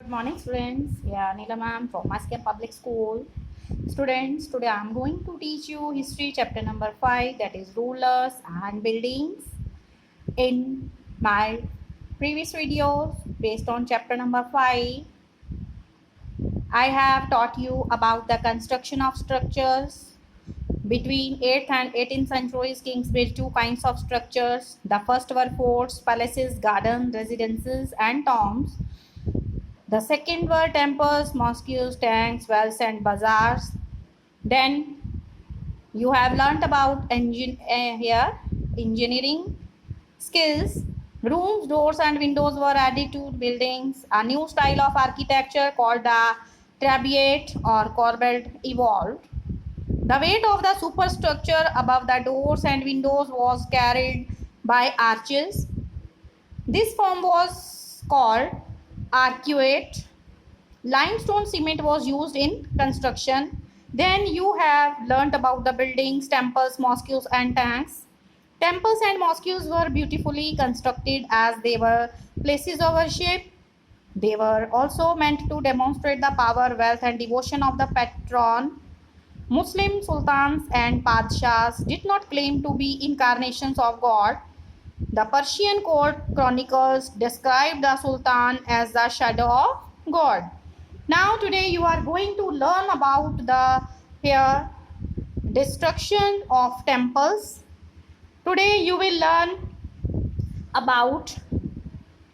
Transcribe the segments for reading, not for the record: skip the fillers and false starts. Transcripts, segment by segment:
Good morning, students. Yeah, Neela ma'am from Mascam Public School. Students, today I'm going to teach you history chapter number 5, that is rulers and buildings. In my previous videos based on chapter number 5, I have taught you about the construction of structures. Between 8th and 18th centuries, kings built two kinds of structures. The first were forts, palaces, gardens, residences, and tombs. The second were temples, mosques, tanks, wells, and bazaars. Then you have learnt about engineering skills. Rooms, doors, and windows were added to buildings. A new style of architecture called the trabeate or corbelled evolved. The weight of the superstructure above the doors and windows was carried by arches. This form was called arcuate. Limestone cement was used in construction. Then you have learnt about the buildings, temples, mosques, and tanks. Temples and mosques were beautifully constructed as they were places of worship. They were also meant to demonstrate the power, wealth, and devotion of the patron. Muslim sultans and padshahs did not claim to be incarnations of God. The Persian court chronicles described the sultan as the shadow of God. Now today you are going to learn about the destruction of temples. Today you will learn about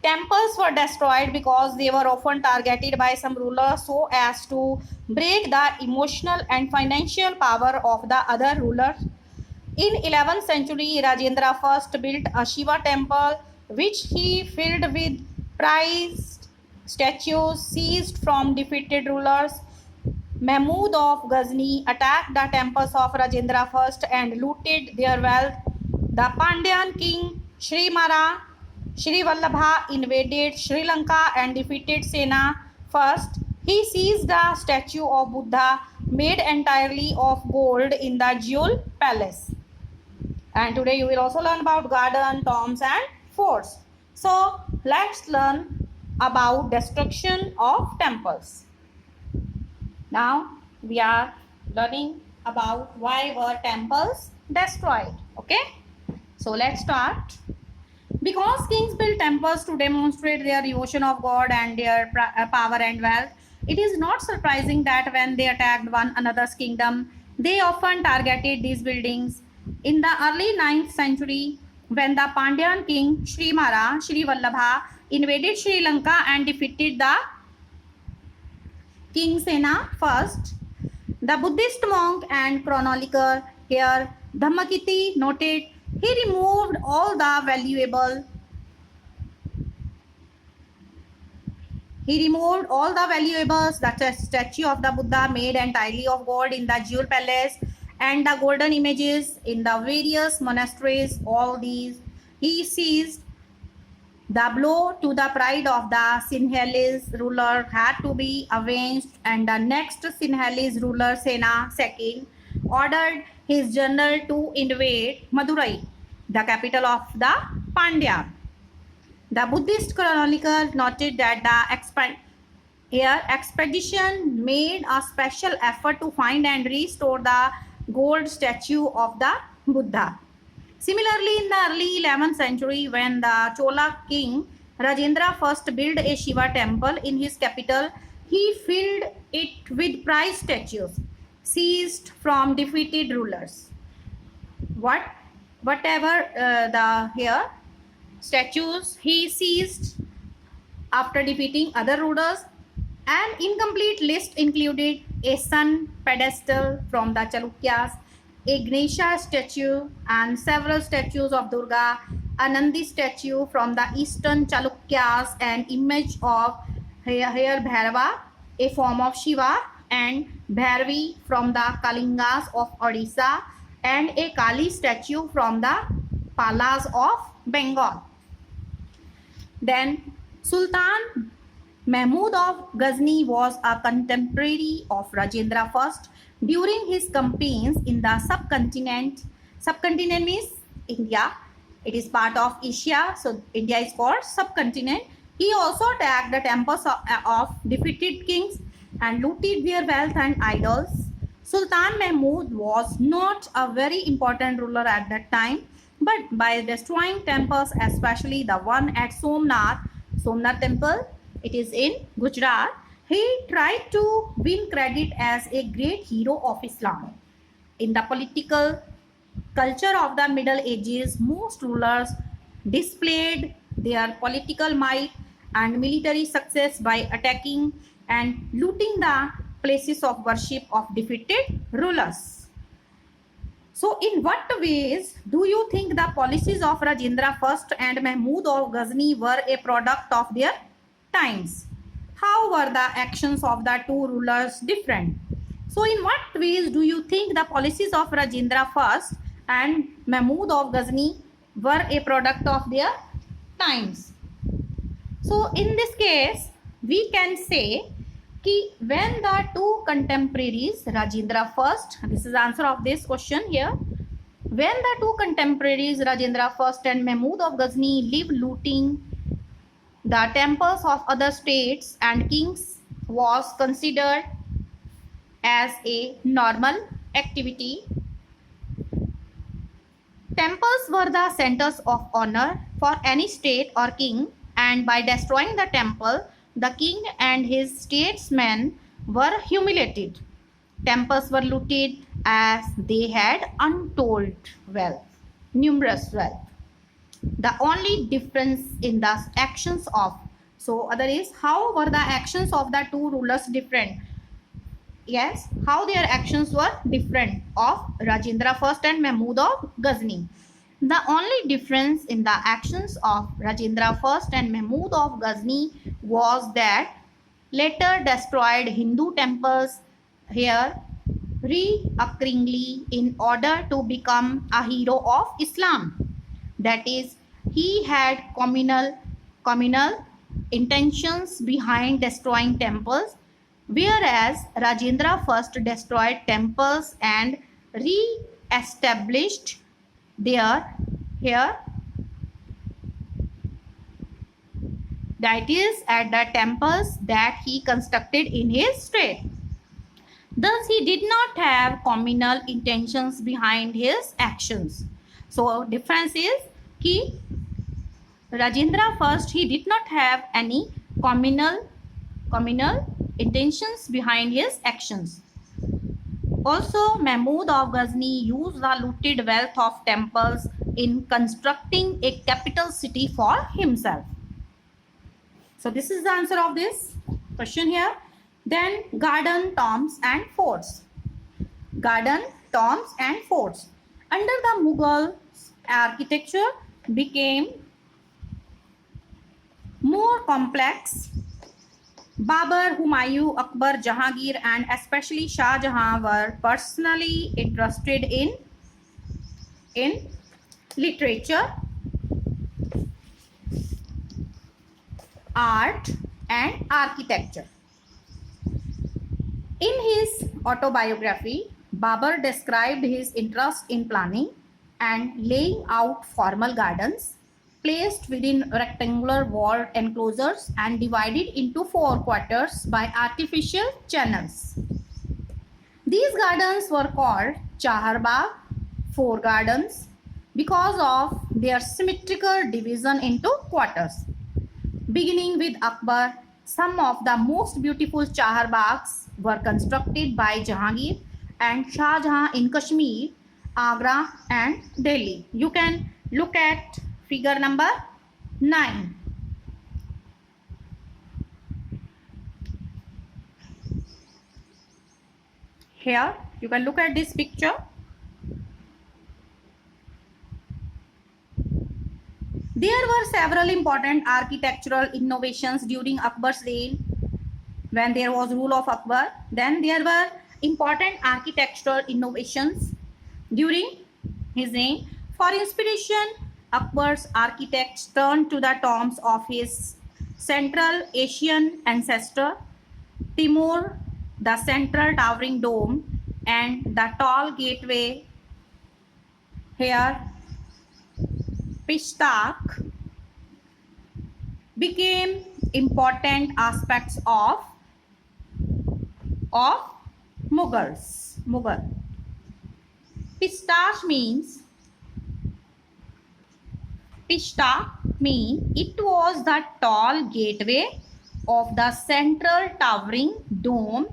temples were destroyed because they were often targeted by some rulers so as to break the emotional and financial power of the other rulers. In 11th century, Rajendra first built a Shiva temple which he filled with prized statues seized from defeated rulers. Mahmud of Ghazni attacked the temples of Rajendra I and looted their wealth. The Pandyan king Srimara Srivallabha invaded Sri Lanka and defeated Sena first. He seized the statue of Buddha made entirely of gold in the Jewel Palace. And today you will also learn about garden, tombs, and forts. So let's learn about destruction of temples. Now we are learning about why were temples destroyed. Okay, so let's start. Because kings built temples to demonstrate their devotion of God and their power and wealth, it is not surprising that when they attacked one another's kingdom, they often targeted these buildings. In the early 9th century, when the Pandyan king Srimara Srivallabha invaded Sri Lanka and defeated the King Sena first, the Buddhist monk and chronicler here Dhammakiti noted he removed all the valuables the statue of the Buddha made entirely of gold in the Jewel Palace and the golden images in the various monasteries. All these he seized. The blow to the pride of the Sinhalese ruler had to be avenged, and the next Sinhalese ruler, Sena II, ordered his general to invade Madurai, the capital of the Pandya. The Buddhist chronicler noted that the expedition made a special effort to find and restore the gold statue of the Buddha. Similarly, in the early 11th century, when the Chola king Rajendra first built a Shiva temple in his capital, he filled it with prized statues seized from defeated rulers. Whatever the statues he seized after defeating other rulers. An incomplete list included a sun pedestal from the Chalukyas, a Ganesha statue, and several statues of Durga, a Nandi statue from the eastern Chalukyas, an image of Bhairava, a form of Shiva, and Bhairavi from the Kalingas of Odisha, and a Kali statue from the Palas of Bengal. Then Sultan Mahmud of Ghazni was a contemporary of Rajendra I. During his campaigns in the subcontinent means India, it is part of Asia, so India is called subcontinent. He also attacked the temples of defeated kings and looted their wealth and idols. Sultan Mahmud was not a very important ruler at that time, but by destroying temples, especially the one at Somnath temple, it is in Gujarat, he tried to win credit as a great hero of Islam. In the political culture of the Middle Ages, most rulers displayed their political might and military success by attacking and looting the places of worship of defeated rulers. So, in what ways do you think the policies of Rajendra I and Mahmud of Ghazni were a product of their times? How were the actions of the two rulers different? So, in what ways do you think the policies of Rajendra I and Mahmud of Ghazni were a product of their times? So, in this case, we can say कि when the two contemporaries, Rajendra I, this is the answer of this question here, when the two contemporaries, Rajendra I and Mahmud of Ghazni, lived looting the temples of other states and kings was considered as a normal activity. Temples were the centers of honor for any state or king, and by destroying the temple, the king and his statesmen were humiliated. Temples were looted as they had untold wealth, numerous wealth. The only difference in the actions of, so other is, how were the actions of the two rulers different? Yes, how their actions were different of Rajendra I and Mahmud of Ghazni. The only difference in the actions of Rajendra I and Mahmud of Ghazni was that later destroyed Hindu temples here recurringly in order to become a hero of Islam. That is, he had communal intentions behind destroying temples, whereas Rajendra I destroyed temples and re-established there here, that is at the temples that he constructed in his state. Thus, he did not have communal intentions behind his actions. So, difference is कि Rajendra I, he did not have any communal intentions behind his actions. Also, Mahmud of Ghazni used the looted wealth of temples in constructing a capital city for himself. So, this is the answer of this question here. Then, garden, tombs and forts. Garden, tombs and forts. Under the Mughal, architecture became more complex. Babur, Humayun, Akbar, Jahangir and especially Shah Jahan were personally interested in literature, art and architecture. In his autobiography, Babur described his interest in planning and laying out formal gardens placed within rectangular walled enclosures and divided into 4 quarters by artificial channels. These gardens were called Chahar Bagh, 4 gardens, because of their symmetrical division into quarters. Beginning with Akbar, some of the most beautiful Chahar Baghs were constructed by Jahangir and Shah Jahan in Kashmir, Agra and Delhi. You can look at figure number 9. Here you can look at this picture. There were several important architectural innovations during Akbar's reign. When there was rule of Akbar, then there were important architectural innovations during his reign. For inspiration, Akbar's architects turned to the tombs of his Central Asian ancestor, Timur, the central towering dome and the tall gateway here, Pishtak, became important aspects of Mughal. Pista means it was the tall gateway of the central towering dome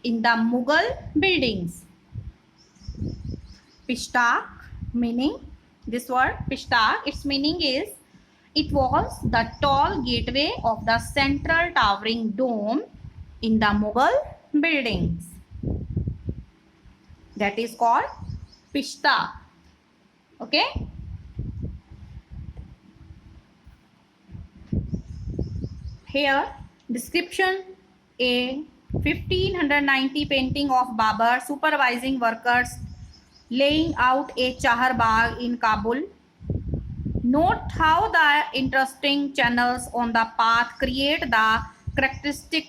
in the Mughal buildings. Pista meaning, this word pista, its meaning is it was the tall gateway of the central towering dome in the Mughal buildings. That is called pista. Okay. Here description: a 1590 painting of Babur supervising workers laying out a Chahar Bagh in Kabul. Note how the interesting channels on the path create the characteristic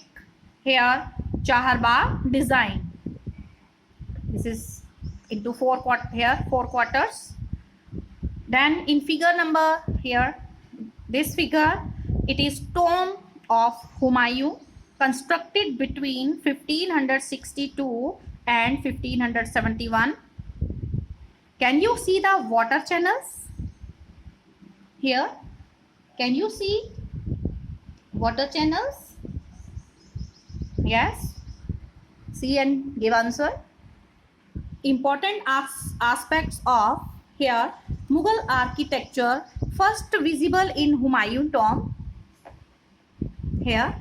here Chahar Bagh design. This is into four quarters. Then in figure number here, this figure, it is tomb of Humayun constructed between 1562 and 1571. Can you see the water channels here? Can you see water channels? Yes. See and give answer. Important aspects of here Mughal architecture first visible in Humayun tomb. Here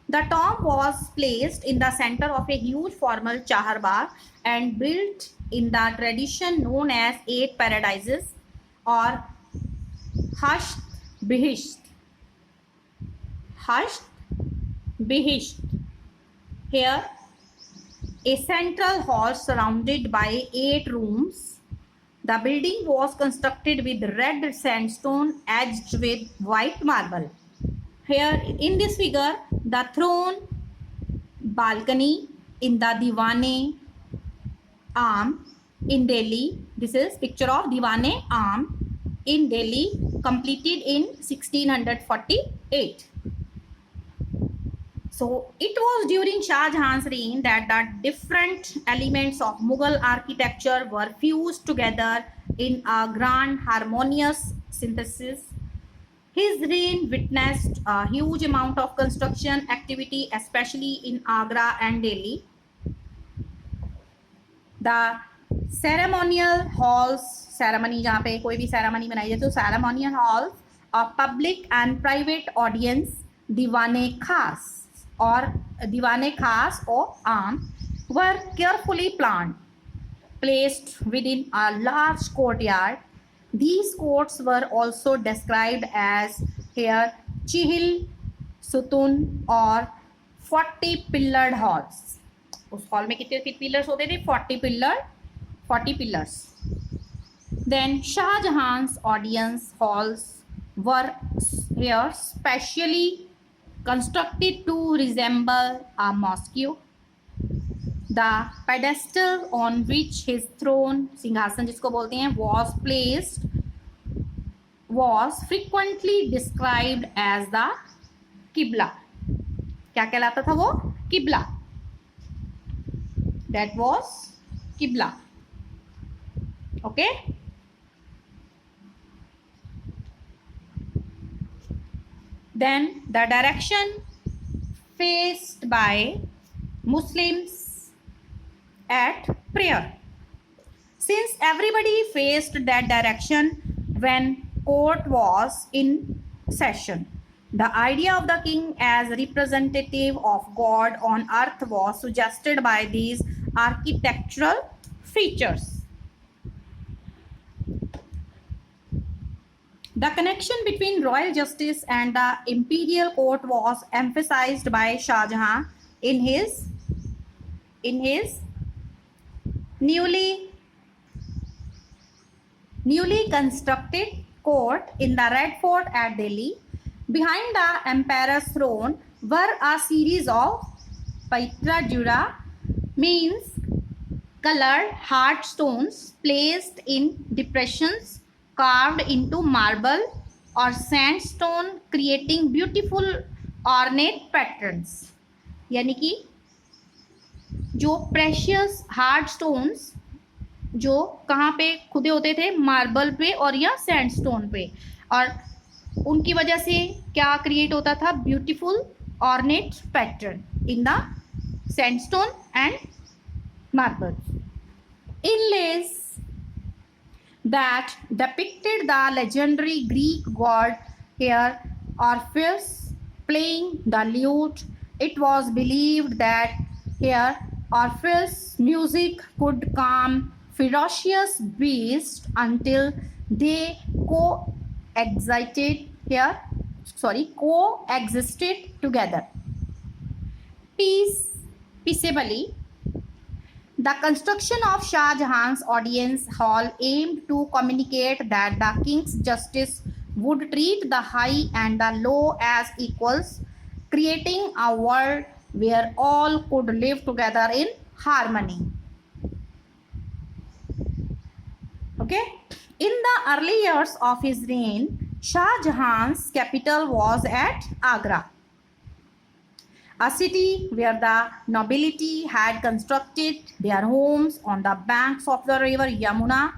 the tomb was placed in the center of a huge formal Chahar Bagh and built in the tradition known as 8 paradises or Hasht Bihisht. Hasht Bihisht. Here a central hall surrounded by 8 rooms. The building was constructed with red sandstone edged with white marble. Here in this figure, the throne, balcony in the Diwan-e-Am in Delhi. This is picture of Diwan-e-Am in Delhi, completed in 1648. So it was during Shah Jahan's reign that the different elements of Mughal architecture were fused together in a grand harmonious synthesis. His reign witnessed a huge amount of construction activity, especially in Agra and Delhi. The ceremonial halls, ceremony जहाँ पे कोई भी ceremony बनाई जाती है तो ceremonial halls of public and private audience, दीवाने-खास or Am, were carefully planned, placed within a large courtyard. These courts were also described as here Chihil Sutun or 40 pillared halls. उस hall में कितने pillars होते थे? 40 pillars. Then Shah Jahan's audience halls were here specially constructed to resemble a mosque. The pedestal on which his throne, सिंहासन जिसको बोलते हैं, was placed was frequently described as the Qibla. क्या कहलाता था वो? Qibla. That was Qibla. Okay. Then the direction faced by Muslims at prayer. Since everybody faced that direction when court was in session, the idea of the king as representative of God on earth was suggested by these architectural features. The connection between royal justice and the imperial court was emphasized by Shah Jahan in his newly constructed court in the Red Fort at Delhi. Behind the emperor's throne were a series of Paitra Jura, means colored hard stones placed in depressions carved into marble or sandstone creating beautiful ornate patterns. यानी कि जो precious hard stones जो कहाँ पे खुदे होते थे, marble पे और या सैंडस्टोन पे, और उनकी वजह से क्या क्रिएट होता था, beautiful ornate pattern in the sandstone and marble. Inlays that depicted the legendary Greek god here Orpheus playing the lute. It was believed that here Orpheus' music could calm ferocious beasts until they coexisted together peaceably. The construction of Shah Jahan's audience hall aimed to communicate that the king's justice would treat the high and the low as equals, creating a world where all could live together in harmony. Okay. In the early years of his reign, Shah Jahan's capital was at Agra, a city where the nobility had constructed their homes on the banks of the river Yamuna.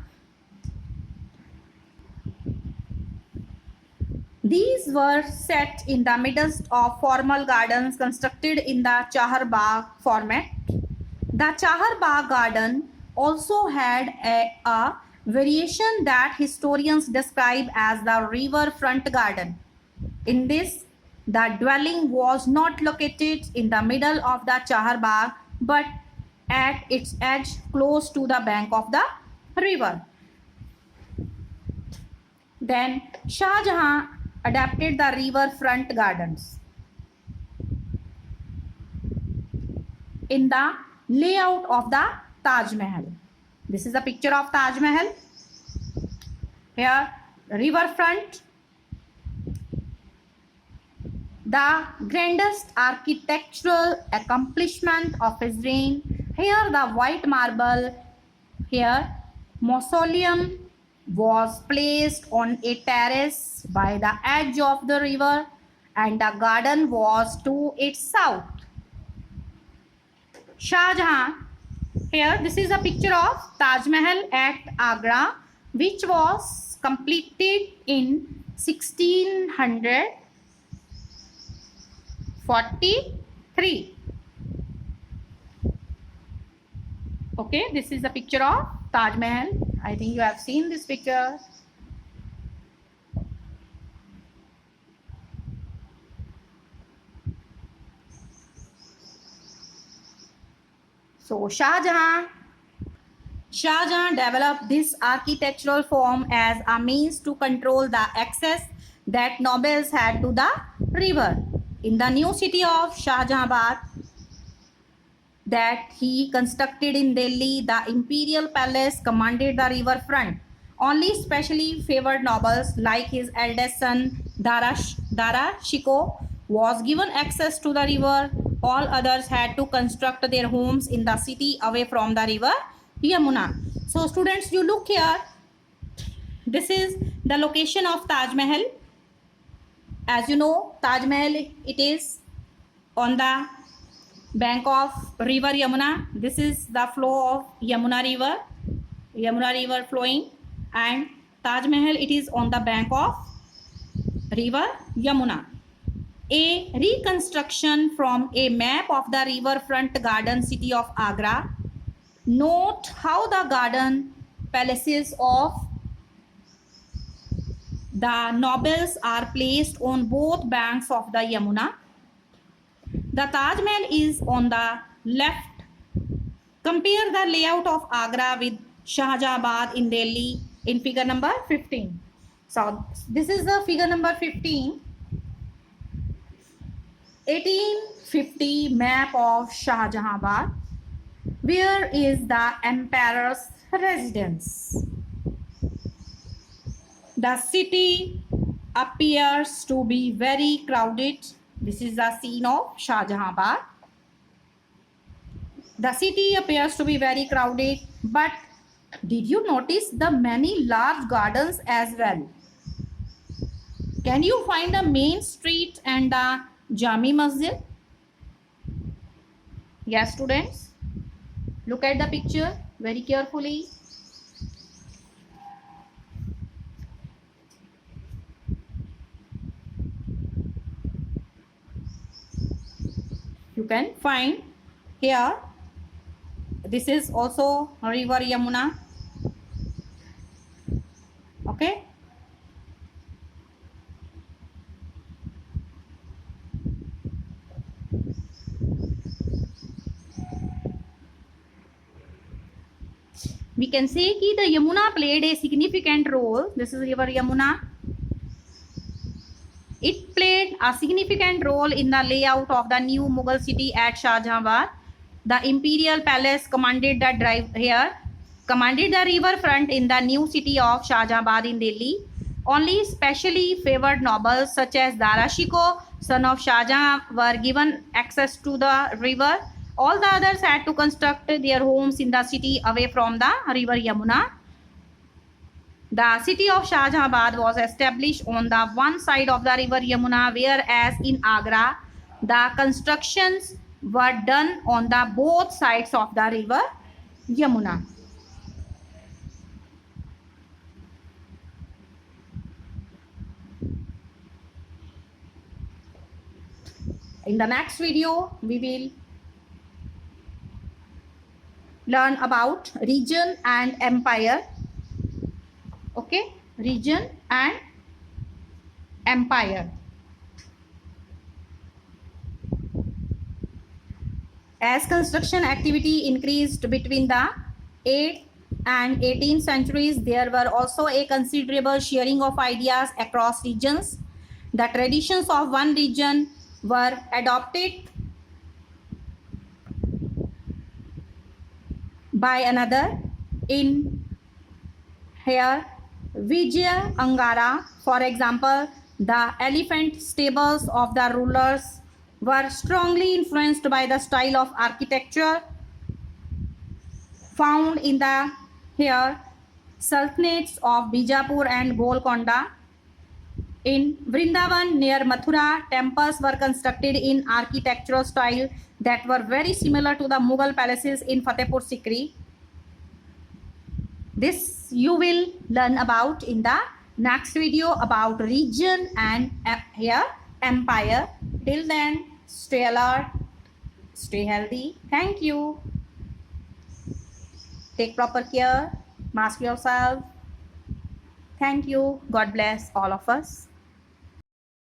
These were set in the midst of formal gardens constructed in the Chahar Bagh format. The Chahar Bagh garden also had a variation that historians describe as the riverfront garden. In this, the dwelling was not located in the middle of the Chahar Bagh but at its edge close to the bank of the river. Then Shah Jahan adapted the riverfront gardens in the layout of the Taj Mahal. This is a picture of Taj Mahal. Here, riverfront. The grandest architectural accomplishment of his reign. Here the white marble, here mausoleum was placed on a terrace by the edge of the river and the garden was to its south. Shah Jahan, here this is a picture of Taj Mahal at Agra, which was completed in 1643. Okay, this is a picture of Taj Mahal. I think you have seen this picture. So Shah Jahan developed this architectural form as a means to control the access that nobles had to the river. In the new city of Shahjahanabad that he constructed in Delhi, the imperial palace commanded the riverfront. Only specially favored nobles like his eldest son Dara Shikoh was given access to the river. All others had to construct their homes in the city away from the river Yamuna. So students, you look here. This is the location of Taj Mahal. As you know, Taj Mahal, it is on the bank of river Yamuna. This is the flow of Yamuna river flowing, and Taj Mahal, it is on the bank of river Yamuna. A reconstruction from a map of the riverfront garden city of Agra. Note how the garden palaces of the nobles are placed on both banks of the Yamuna. The Taj Mahal is on the left. Compare the layout of Agra with Shahjahanabad in Delhi in figure number 15. So this is the figure number 15. 1850 map of Shahjahanabad. Where is the emperor's residence? The city appears to be very crowded. This is the scene of Shahjahanabad. The city appears to be very crowded, but did you notice the many large gardens as well? Can you find the main street and the Jami Masjid? Yes, students. Look at the picture very carefully. You can find here. This is also river Yamuna. Okay. We can say that the Yamuna played a significant role. This is river Yamuna. It played a significant role in the layout of the new Mughal city at Shahjahanabad. The imperial palace commanded the riverfront in the new city of Shahjahanabad in Delhi. Only specially favored nobles such as Dara Shikoh, son of Shahjahan, were given access to the river. All the others had to construct their homes in the city away from the river Yamuna. The city of Shahjahanabad was established on the one side of the river Yamuna, whereas in Agra, the constructions were done on the both sides of the river Yamuna. In the next video, we will learn about region and empire. Okay, region and empire. As construction activity increased between the 8th and 18th centuries, there were also a considerable sharing of ideas across regions. The traditions of one region were adopted by another. In here, Vijaya Angara, for example, the elephant stables of the rulers were strongly influenced by the style of architecture found in the here sultanates of Bijapur and Golconda. In Vrindavan near Mathura, temples were constructed in architectural style that were very similar to the Mughal palaces in Fatehpur Sikri. This you will learn about in the next video about region and here empire. Till then, stay alert, stay healthy. Thank you. Take proper care. Mask yourself. Thank you. God bless all of us.